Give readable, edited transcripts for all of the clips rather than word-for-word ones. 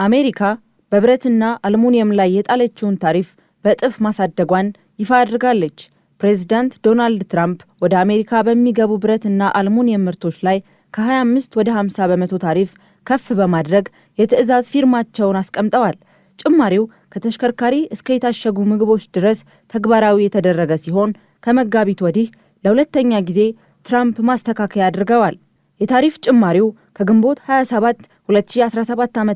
አሜሪካ በብረትና አልሙኒየም ላይ የጣለችውን ታሪፍ በእጥፍ ማሳደጓን ይፋ አድርጋለች። ፕሬዝዳንት ዶናልድ ትራምፕ ወደ አሜሪካ በሚገቡ ብረትና አልሙኒየም ምርቶች ላይ ከ25 ወደ 50 በመቶ ታሪፍ ከፍ በማድረግ የትዕዛዝ ፊርማቸውን አስቀምጠዋል። ጭማሪው ከተሽከርካሪ እስከ የታሸጉ ምግቦች ድረስ ተግባራዊ የተደረገ ሲሆን ከመጋቢት ወዲህ ለሁለተኛ ጊዜ ትራምፕ ማስተካከያ አድርገዋል። የታሪፍ ጭማሪው ከግንቦት 27 2017 ዓ.ም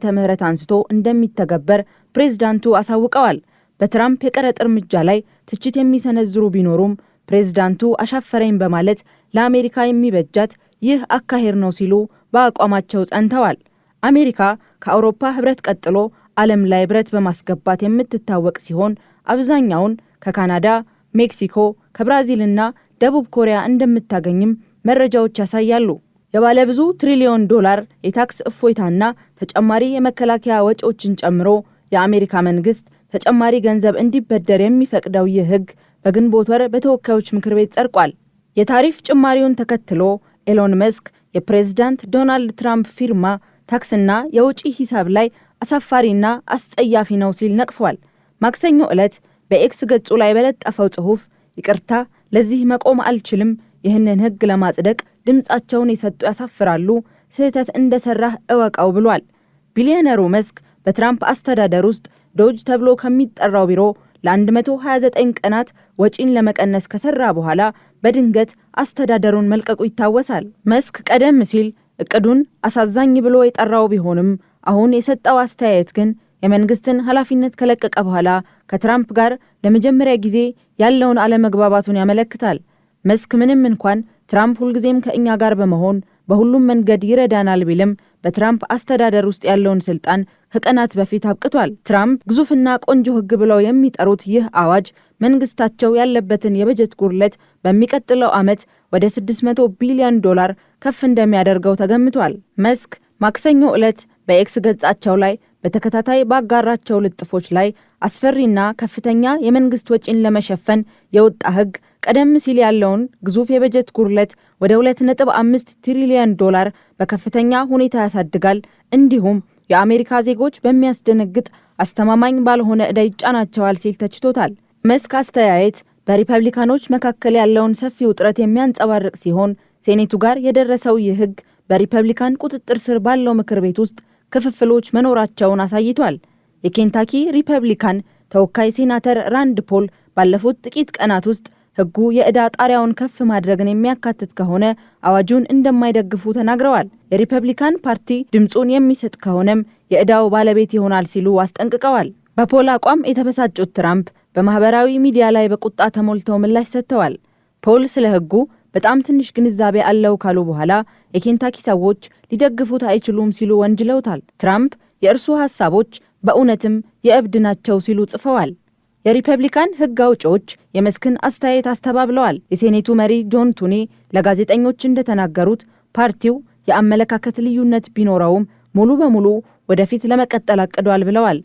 አንስቶ እንደሚተገበር ፕሬዝዳንቱ አሳውቀዋል። በትራምፕ የቀረጥ እርምጃ ላይ ትችት የሚሰነዝሩ ቢኖሩም ፕሬዝዳንቱ አሻፈረኝ በማለት ለአሜሪካ የሚበጃት ይህ አካሄድ ነው ሲሉ በአቋማቸው ጸንተዋል። አሜሪካ ከአውሮፓ ህብረት ቀጥሎ ዓለም ላይ ብረት በማስገባት የምትታወቅ ሲሆን አብዛኛውን ከካናዳ፣ ሜክሲኮ፣ ከብራዚልና ደቡብ ኮሪያ እንደምታገኝም መረጃዎች ያሳያሉ። የባለብዙ ትሪሊዮን ዶላር የታክስ እፎይታና ተጨማሪ የመከላከያ ወጪዎችን ጨምሮ የአሜሪካ መንግስት ተጨማሪ ገንዘብ እንዲበደር የሚፈቅደው ይህ ህግ በግንቦት ወር በተወካዮች ምክር ቤት ጸድቋል። የታሪፍ ጭማሪውን ተከትሎ ኤሎን መስክ የፕሬዝዳንት ዶናልድ ትራምፕ ፊርማ ታክስና የውጪ ሂሳብ ላይ አሳፋሪና አስጸያፊ ነው ሲል ነቅፏል። ማክሰኞ ዕለት በኤክስ ገጹ ላይ በለጠፈው ጽሑፍ ይቅርታ፣ ለዚህ መቆም አልችልም፣ ይህንን ህግ ለማጽደቅ ድምጻቸውን የሰጡ ያሳፍራሉ፣ ስህተት እንደሰራህ እወቀው ብሏል። ቢሊዮነሩ መስክ በትራምፕ አስተዳደር ውስጥ ዶጅ ተብሎ ከሚጠራው ቢሮ ለ129 ቀናት ወጪን ለመቀነስ ከሰራ በኋላ በድንገት አስተዳደሩን መልቀቁ ይታወሳል። መስክ ቀደም ሲል እቅዱን አሳዛኝ ብሎ የጠራው ቢሆንም አሁን የሰጠው አስተያየት ግን የመንግስትን ኃላፊነት ከለቀቀ በኋላ ከትራምፕ ጋር ለመጀመሪያ ጊዜ ያለውን አለመግባባቱን ያመለክታል። መስክ ምንም እንኳን ትራምፕ ሁልጊዜም ከእኛ ጋር በመሆን በሁሉም መንገድ ይረዳናል ቢልም በትራምፕ አስተዳደር ውስጥ ያለውን ስልጣን ከቀናት በፊት አብቅቷል። ትራምፕ ግዙፍና ቆንጆ ህግ ብለው የሚጠሩት ይህ አዋጅ መንግስታቸው ያለበትን የበጀት ጉድለት በሚቀጥለው ዓመት ወደ $600 ቢሊዮን ከፍ እንደሚያደርገው ተገምቷል። መስክ ማክሰኞ ዕለት በኤክስ ገጻቸው ላይ በተከታታይ ባጋራቸው ልጥፎች ላይ አስፈሪና ከፍተኛ የመንግስት ወጪን ለመሸፈን የወጣ ህግ ቀደም ሲል ያለውን ግዙፍ የበጀት ጉድለት ወደ $2.5 ትሪሊዮን በከፍተኛ ሁኔታ ያሳድጋል፣ እንዲሁም የአሜሪካ ዜጎች በሚያስደነግጥ አስተማማኝ ባልሆነ ዕዳ ይጫናቸዋል ሲል ተችቶታል። መስክ አስተያየት በሪፐብሊካኖች መካከል ያለውን ሰፊ ውጥረት የሚያንጸባርቅ ሲሆን ሴኔቱ ጋር የደረሰው ይህ ህግ በሪፐብሊካን ቁጥጥር ስር ባለው ምክር ቤት ውስጥ ክፍፍሎች መኖራቸውን አሳይቷል። የኬንታኪ ሪፐብሊካን ተወካይ ሴናተር ራንድ ፖል ባለፉት ጥቂት ቀናት ውስጥ ህጉ የዕዳ ጣሪያውን ከፍ ማድረግን የሚያካትት ከሆነ አዋጁን እንደማይደግፉ ተናግረዋል። የሪፐብሊካን ፓርቲ ድምጹን የሚሰጥ ከሆነም የዕዳው ባለቤት ይሆናል ሲሉ አስጠንቅቀዋል። በፖል አቋም የተበሳጩት ትራምፕ በማህበራዊ ሚዲያ ላይ በቁጣ ተሞልተው ምላሽ ሰጥተዋል። ፖል ስለ ህጉ በጣም ትንሽ ግንዛቤ አለው ካሉ በኋላ የኬንታኪ ሰዎች ሊደግፉት አይችሉም ሲሉ ወንጅለውታል። ትራምፕ የእርሱ ሐሳቦች በእውነትም የእብድ ናቸው ሲሉ ጽፈዋል። የሪፐብሊካን ህግ አውጪዎች የመስክን አስተያየት አስተባብለዋል። የሴኔቱ መሪ ጆን ቱኒ ለጋዜጠኞች እንደተናገሩት ፓርቲው የአመለካከት ልዩነት ቢኖረውም ሙሉ በሙሉ ወደፊት ለመቀጠል አቅዷል ብለዋል።